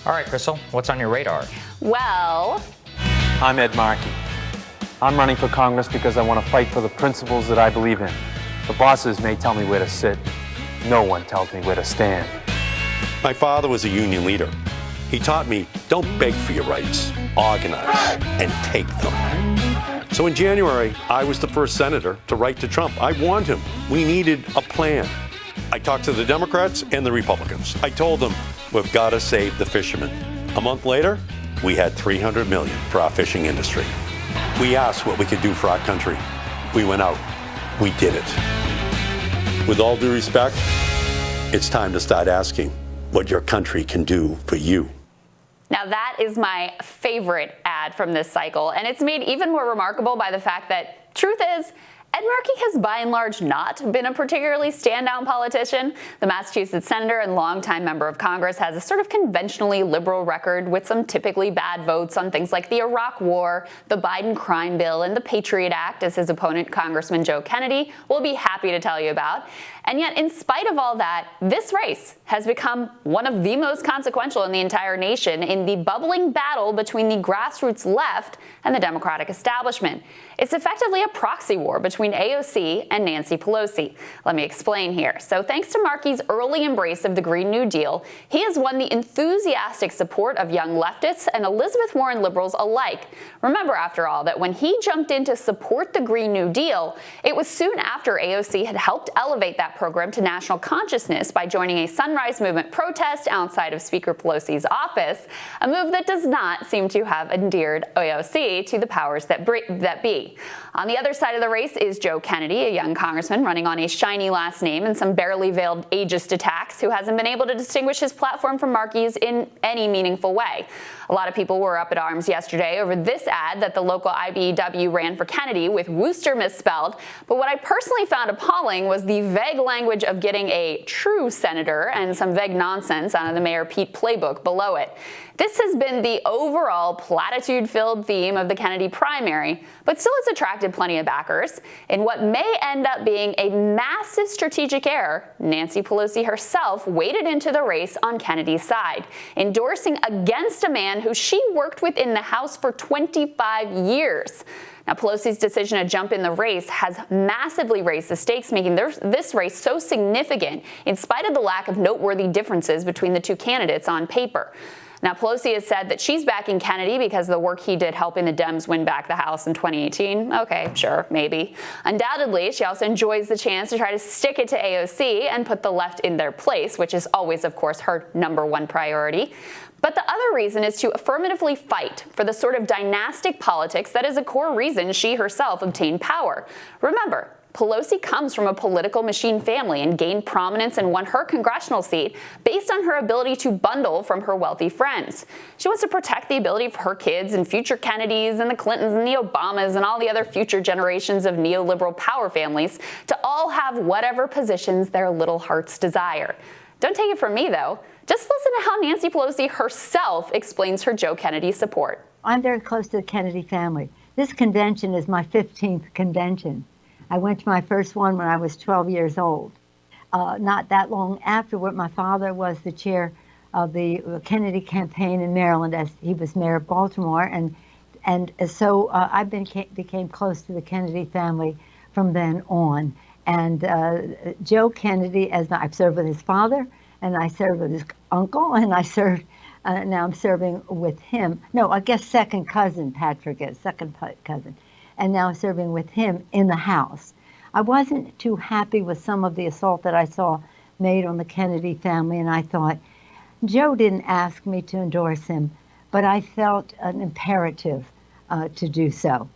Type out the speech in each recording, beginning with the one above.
All right, Krystal, what's on your radar? Well, I'm Ed Markey. I'm running for Congress because I want to fight for the principles that I believe in. The bosses may tell me where to sit. No one tells me where to stand. My father was a union leader. He taught me, don't beg for your rights, organize and take them. So in January, I was the first senator to write to Trump. I warned him we needed a plan. I talked to the Democrats and the Republicans. I told them we've got to save the fishermen. A month later, we had $300 million for our fishing industry. We asked what we could do for our country. We went out. We did it. With all due respect, it's time to start asking what your country can do for you. now that is my favorite ad from this cycle, and it's made even more remarkable by the fact that, truth is, Ed Markey has by and large not been a particularly standout politician. The Massachusetts senator and longtime member of Congress has a sort of conventionally liberal record with some typically bad votes on things like the Iraq War, the Biden crime bill, and the Patriot Act, as his opponent, Congressman Joe Kennedy, will be happy to tell you about. And yet, in spite of all that, this race has become one of the most consequential in the entire nation in the bubbling battle between the grassroots left and the Democratic establishment. It's effectively a proxy war between AOC and Nancy Pelosi. Let me explain here. So thanks to Markey's early embrace of the Green New Deal, he has won the enthusiastic support of young leftists and Elizabeth Warren liberals alike. Remember, after all, that when he jumped in to support the Green New Deal, it was soon after AOC had helped elevate that program to national consciousness by joining a Sunrise Movement protest outside of Speaker Pelosi's office, a move that does not seem to have endeared AOC to the powers that be. On the other side of the race is Joe Kennedy, a young congressman running on a shiny last name and some barely veiled ageist attacks, who hasn't been able to distinguish his platform from Markey's in any meaningful way. A lot of people were up at arms yesterday over this ad that the local IBEW ran for Kennedy with Wooster misspelled, but what I personally found appalling was the vague language of getting a true senator and some vague nonsense out of the Mayor Pete playbook below it. This has been the overall platitude-filled theme of the Kennedy primary, but still has attracted plenty of backers. In what may end up being a massive strategic error, Nancy Pelosi herself waded into the race on Kennedy's side, endorsing against a man who she worked with in the House for 25 years. Now, Pelosi's decision to jump in the race has massively raised the stakes, making this race so significant in spite of the lack of noteworthy differences between the two candidates on paper. Now, Pelosi has said that she's backing Kennedy because of the work he did helping the Dems win back the House in 2018. Okay, sure, maybe. Undoubtedly, she also enjoys the chance to try to stick it to AOC and put the left in their place, which is always, of course, her number one priority. But the other reason is to affirmatively fight for the sort of dynastic politics that is a core reason she herself obtained power. Remember, Pelosi comes from a political machine family and gained prominence and won her congressional seat based on her ability to bundle from her wealthy friends. She wants to protect the ability of her kids and future Kennedys and the Clintons and the Obamas and all the other future generations of neoliberal power families to all have whatever positions their little hearts desire. Don't take it from me, though. Just listen to how Nancy Pelosi herself explains her Joe Kennedy support. I'm very close to the Kennedy family. This convention is my 15th convention. I went to my first one when I was 12 years old. Not that long afterward, my father was the chair of the Kennedy campaign in Maryland as he was mayor of Baltimore. And so I became close to the Kennedy family from then on. And Joe Kennedy, I've served with his father, and I served with his uncle, and I served, now I'm serving with him. No, I guess second cousin, Patrick is, second cousin. And now I'm serving with him in the House. I wasn't too happy with some of the assault that I saw made on the Kennedy family, and I thought, Joe didn't ask me to endorse him, but I felt an imperative to do so.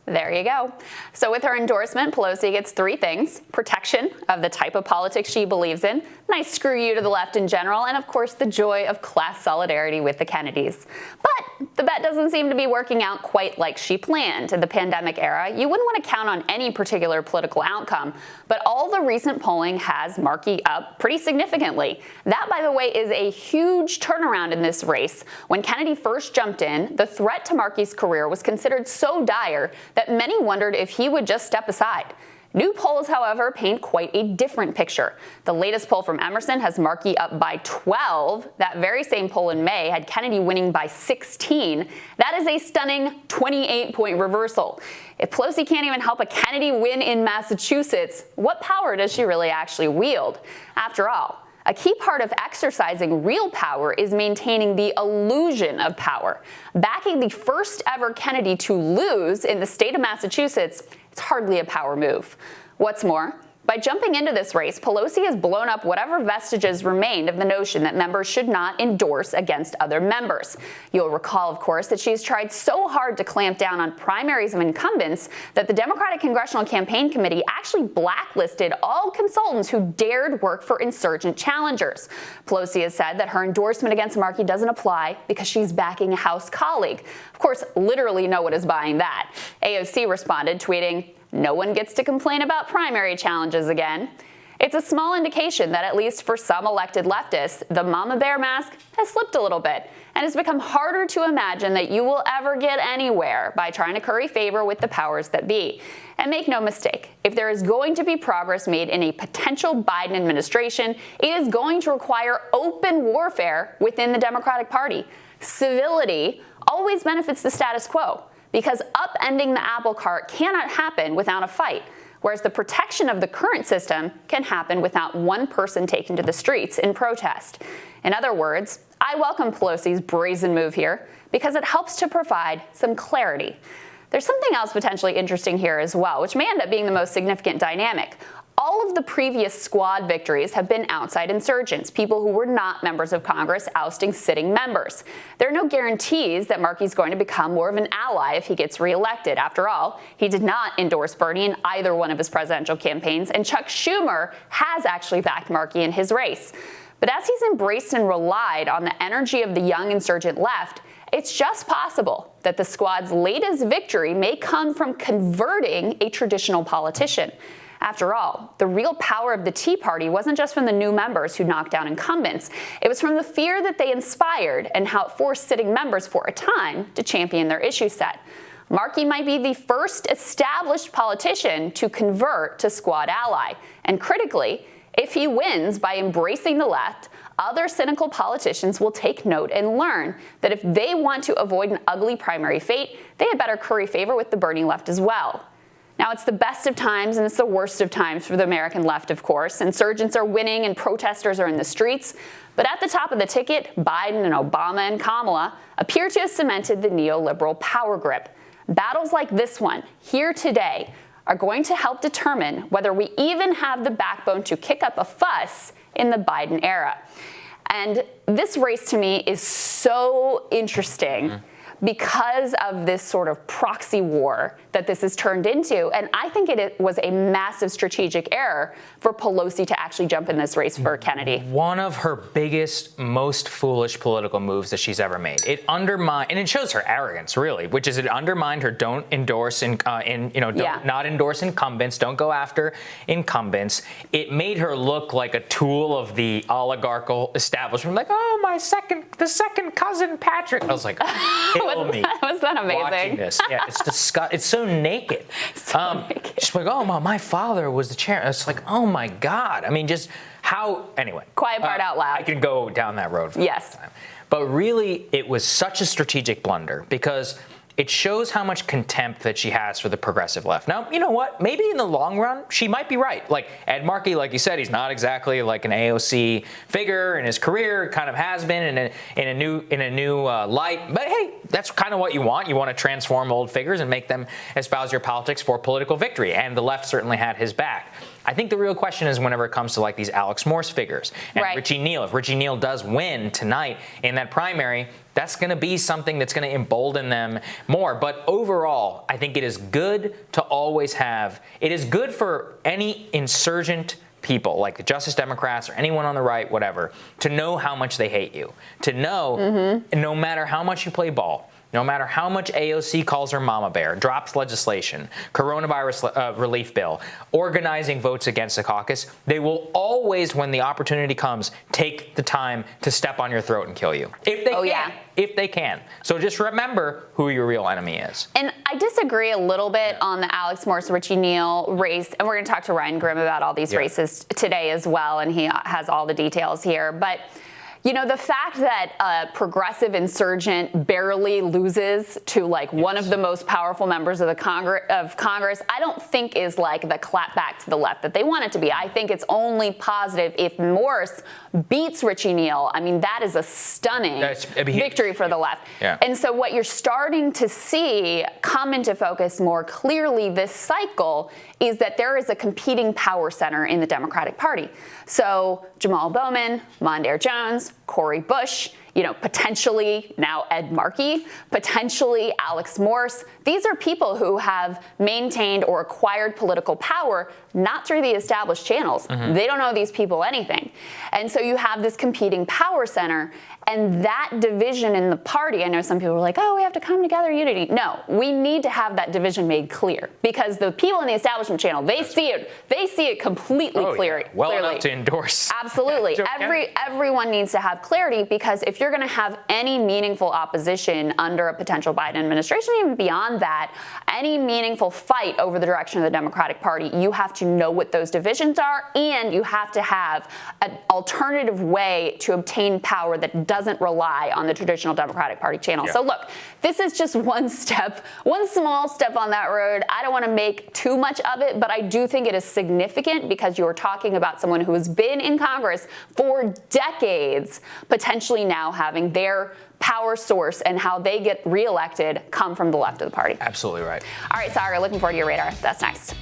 There you go. So with her endorsement, Pelosi gets three things: protection of the type of politics she believes in, nice screw you to the left in general, and of course the joy of class solidarity with the Kennedys. But the bet doesn't seem to be working out quite like she planned. In the pandemic era, you wouldn't want to count on any particular political outcome, but all the recent polling has Markey up pretty significantly. That, by the way, is a huge turnaround in this race. When Kennedy first jumped in, the threat to Markey's career was considered so dire that many wondered if he would just step aside. New polls, however, paint quite a different picture. The latest poll from Emerson has Markey up by 12. That very same poll in May had Kennedy winning by 16. That is a stunning 28-point reversal. If Pelosi can't even help a Kennedy win in Massachusetts, what power does she really actually wield? After all, a key part of exercising real power is maintaining the illusion of power. Backing the first ever Kennedy to lose in the state of Massachusetts, it's hardly a power move. What's more, by jumping into this race, Pelosi has blown up whatever vestiges remained of the notion that members should not endorse against other members. You'll recall, of course, that she's tried so hard to clamp down on primaries of incumbents that the Democratic Congressional Campaign Committee actually blacklisted all consultants who dared work for insurgent challengers. Pelosi has said that her endorsement against Markey doesn't apply because she's backing a House colleague. Of course, literally no one is buying that. AOC responded, tweeting, "No one gets to complain about primary challenges again." It's a small indication that, at least for some elected leftists, the mama bear mask has slipped a little bit, and it's become harder to imagine that you will ever get anywhere by trying to curry favor with the powers that be. And make no mistake, if there is going to be progress made in a potential Biden administration, it is going to require open warfare within the Democratic Party. Civility always benefits the status quo, because upending the apple cart cannot happen without a fight, whereas the protection of the current system can happen without one person taking to the streets in protest. In other words, I welcome Pelosi's brazen move here because it helps to provide some clarity. There's something else potentially interesting here as well, which may end up being the most significant dynamic. All of the previous squad victories have been outside insurgents, people who were not members of Congress ousting sitting members. There are no guarantees that Markey's going to become more of an ally if he gets reelected. After all, he did not endorse Bernie in either one of his presidential campaigns, and Chuck Schumer has actually backed Markey in his race. But as he's embraced and relied on the energy of the young insurgent left, it's just possible that the squad's latest victory may come from converting a traditional politician. After all, the real power of the Tea Party wasn't just from the new members who knocked down incumbents. It was from the fear that they inspired and how it forced sitting members for a time to champion their issue set. Markey might be the first established politician to convert to squad ally. And critically, if he wins by embracing the left, other cynical politicians will take note and learn that if they want to avoid an ugly primary fate, they had better curry favor with the Bernie left as well. Now, it's the best of times and it's the worst of times for the American left, of course. Insurgents are winning and protesters are in the streets. But at the top of the ticket, Biden and Obama and Kamala appear to have cemented the neoliberal power grip. Battles like this one, here today, are going to help determine whether we even have the backbone to kick up a fuss in the Biden era. And this race to me is so interesting because of this sort of proxy war that this has turned into. And I think it was a massive strategic error for Pelosi to actually jump in this race for Kennedy. One of her biggest, most foolish political moves that she's ever made. It undermined, and it shows her arrogance, really, which is it undermined her don't endorse, not endorse incumbents, don't go after incumbents. It made her look like a tool of the oligarchical establishment, like, oh, the second cousin Patrick. I was like, kill me. Was that amazing? Watching this. Yeah, it's disgusting. It's so naked. Naked. She's like, oh, my father was the chair. It's like, oh my God. I mean, just how, anyway. Quiet part out loud. I can go down that road for yes. time. But really, it was such a strategic blunder because it shows how much contempt that she has for the progressive left. Now, you know what? Maybe in the long run, she might be right. Like Ed Markey, like you said, he's not exactly like an AOC figure in his career. Kind of has been in a new light. But hey, that's kind of what you want. You want to transform old figures and make them espouse your politics for political victory. And the left certainly had his back. I think the real question is whenever it comes to like these Alex Morse figures and right. Richie Neal. If Richie Neal does win tonight in that primary, that's going to be something that's going to embolden them more. But overall, I think it is good to always have, it is good for any insurgent people, like the Justice Democrats or anyone on the right, whatever, to know how much they hate you. To know, no matter how much you play ball, no matter how much AOC calls her mama bear, drops legislation, coronavirus relief bill, organizing votes against the caucus, they will always, when the opportunity comes, take the time to step on your throat and kill you. If they can. Yeah. If they can. So just remember who your real enemy is. And I disagree a little bit on the Alex Morse, Richie Neal race. And we're going to talk to Ryan Grimm about all these races today as well. And he has all the details here. But you know, the fact that a progressive insurgent barely loses to like one of the most powerful members of the Congress, I don't think is like the clap back to the left that they want it to be. I think it's only positive if Morse beats Richie Neal. I mean, that is a stunning victory for the left. Yeah. And so what you're starting to see come into focus more clearly this cycle is that there is a competing power center in the Democratic Party. So Jamal Bowman, Mondaire Jones, Cori Bush, you know, potentially now Ed Markey, potentially Alex Morse. These are people who have maintained or acquired political power not through the established channels. They don't owe these people anything. And so you have this competing power center, and that division in the party, I know some people are like, oh, we have to come together, unity. No, we need to have that division made clear, because the people in the establishment channel, they see it completely clearly. Well enough to endorse. Absolutely. Everyone needs to have clarity, because if you're going to have any meaningful opposition under a potential Biden administration, even beyond that, any meaningful fight over the direction of the Democratic Party, you have to know what those divisions are, and you have to have an alternative way to obtain power that doesn't rely on the traditional Democratic Party channel. So look, this is just one step, one small step on that road. I don't want to make too much of it, but I do think it is significant, because you're talking about someone who has been in Congress for decades, potentially now having their power source and how they get reelected come from the left of the party. Absolutely right. All right, Sagar, looking forward to your radar. That's next.